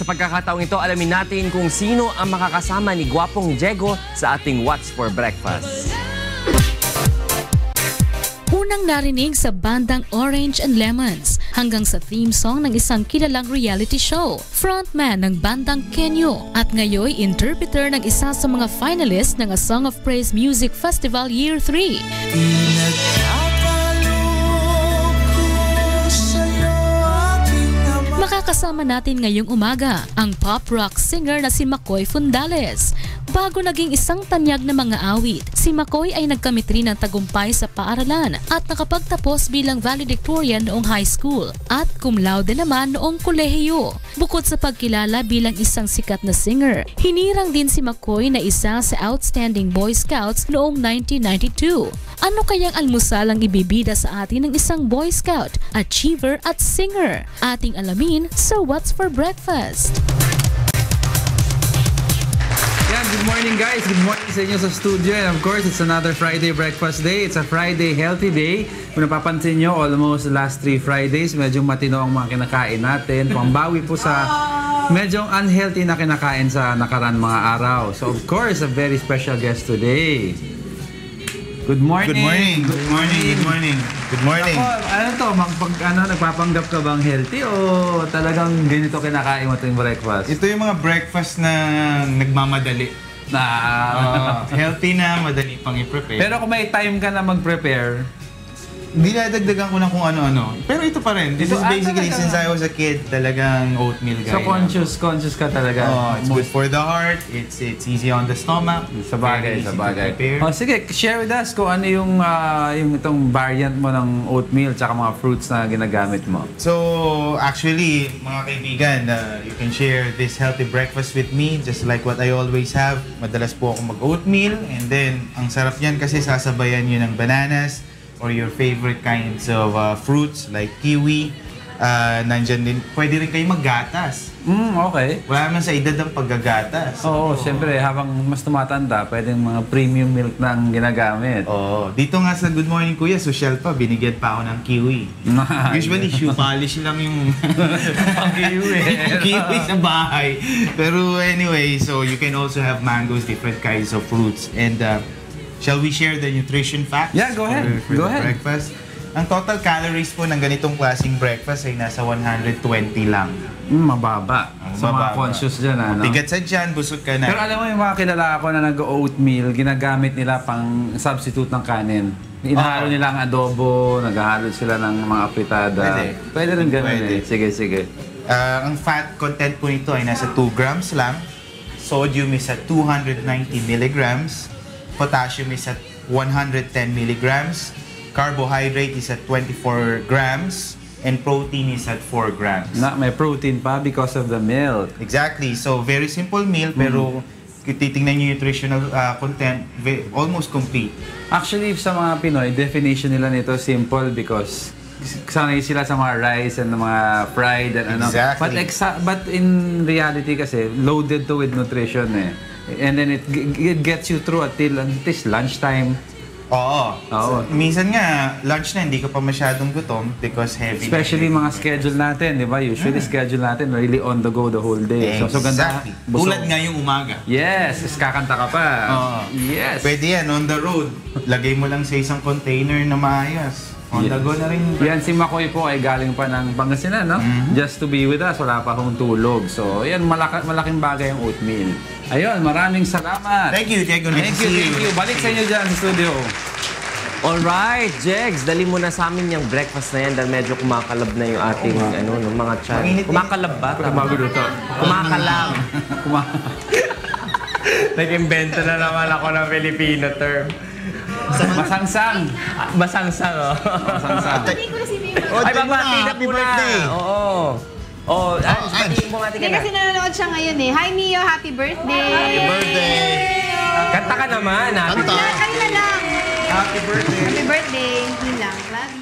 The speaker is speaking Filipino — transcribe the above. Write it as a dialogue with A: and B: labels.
A: Sa pagkakataong ito, alamin natin kung sino ang makakasama ni Gwapong Diego sa ating What's for Breakfast.
B: Unang narinig sa bandang Orange and Lemons hanggang sa theme song ng isang kilalang reality show. Frontman ng bandang Kenyo at ngayon interpreter ng isa sa mga finalist ng A Song of Praise Music Festival Year 3. Makakasama natin ngayong umaga ang pop rock singer na si Makoy Fundales. Bago naging isang tanyag na mga awit, si Makoy ay nagkamit rin ng tagumpay sa paaralan at nakapagtapos bilang valedictorian noong high school at cum laude naman noong kolehiyo. Bukod sa pagkilala bilang isang sikat na singer, hinirang din si Makoy na isa sa Outstanding Boy Scouts noong 1992. Ano kayang almusal ang ibibida sa atin ng isang Boy Scout, achiever at singer? Ating alamin sa What's for Breakfast.
C: Good morning guys, good morning sa inyo sa studio, and of course it's another Friday breakfast day. It's a Friday healthy day. Kung napapansin nyo, almost the last 3 Fridays medyo matino ang mga kinakain natin, pambawi po sa medyo unhealthy na kinakain sa nakaraan mga araw. So of course, a very special guest today. Good morning.
D: Good morning. Good morning. Good morning. Good morning.
C: Ako, nagpapanggap ka bang healthy o talagang ganito kinakain mo tuwing breakfast?
D: Ito yung mga breakfast na nagmamadali. Healthy na, madali pang i-prepare.
C: Pero kung may time ka na mag-prepare,
D: dinadagdagan ko ng kung ano-ano. Pero ito pa rin. This is basically, since I was a kid, talagang oatmeal guy.
C: So conscious ka talaga.
D: It's good for the heart. It's easy on the stomach.
C: Sa bagay. Sige, share with us kung ano yung itong variant mo ng oatmeal tsaka mga fruits na ginagamit mo.
D: So, actually, mga kaibigan, you can share this healthy breakfast with me, just like what I always have. Madalas po ako mag-oatmeal, and then, ang sarap yan kasi sasabayan yun ng bananas, or your favorite kinds of fruits like kiwi. Nandyan din, pwede rin kayo maggatas.
C: Okay.
D: Wala naman sa edad ang paggagatas.
C: Oo, siyempre, habang mas tumatanda, pwedeng mga premium milk na ang ginagamit.
D: Oo. Dito nga sa Good Morning Kuya, social pa, binigyan pa ako ng kiwi. Usually, shoe polish lang yung kiwi sa bahay. Pero anyway, so you can also have mangoes, different kinds of fruits. And shall we share the nutrition facts?
C: Yeah, go ahead.
D: For the breakfast? Ang total calories po ng ganitong klaseng breakfast ay nasa 120 lang.
C: Mababa. Sa mga conscious dyan, ano?
D: Bigat sa dyan, busog ka na.
C: Pero alam mo, yung mga kilala ko na nag-oatmeal, ginagamit nila pang substitute ng kanin. Inahalo nila ang adobo, naghahalo sila ng mga apritada. Pwede rin ganun eh. Sige.
D: Ang fat content po nito ay nasa 2 grams lang. Sodium is at 290 milligrams. Potassium is at 110 milligrams. Carbohydrate is at 24 grams. And protein is at 4 grams.
C: May protein pa because of the milk.
D: Exactly. So, very simple meal, pero kung titingnan yung nutritional content, almost complete.
C: Actually, sa mga Pinoy, definition nila nito simple because sanay sila sa mga rice and mga fried and ano.
D: Exactly.
C: But in reality kasi, loaded to with nutrition eh. And then it gets you through until lunchtime.
D: Oo. So, minsan nga, lunch na, hindi ka pa masyadong gutom because heavy.
C: Especially mga schedule natin, di ba? Usually schedule natin really on the go the whole day.
D: Exactly.
C: So ganda.
D: Tulad ngayong umaga.
C: Yes, kakanta ka pa. Yes.
D: Pwede yan, on the road. Lagay mo lang sa isang container na maayos. On the go na rin.
C: Yan, si Makoy po ay galing pa ng Pangasinan, no? Just to be with us, wala pa akong tulog. So, yan, malaking bagay ang oatmeal. Ayun, maraming salamat.
D: Thank you, Diego.
C: Thank you. Balik sa inyo dyan sa studio.
A: Alright, Jegs, dali mo na sa amin yung breakfast na yan dahil medyo kumakalab na yung ating mga chan. Kumakalab ba?
C: Bago dito.
A: Kumakalab. Nag-invento na naman ako ng Filipino term.
C: Masangsang.
A: Masangsang, oh.
C: Masangsang.
A: Ay, babati na po na. Oo. Batiin mo natin ka na.
E: Kasi nanonood siya ngayon eh. Hi, Mio. Happy birthday!
D: Happy birthday!
A: Kanta ka naman.
E: Kayo na lang.
D: Happy birthday!
E: Happy birthday. Yun lang. Love you.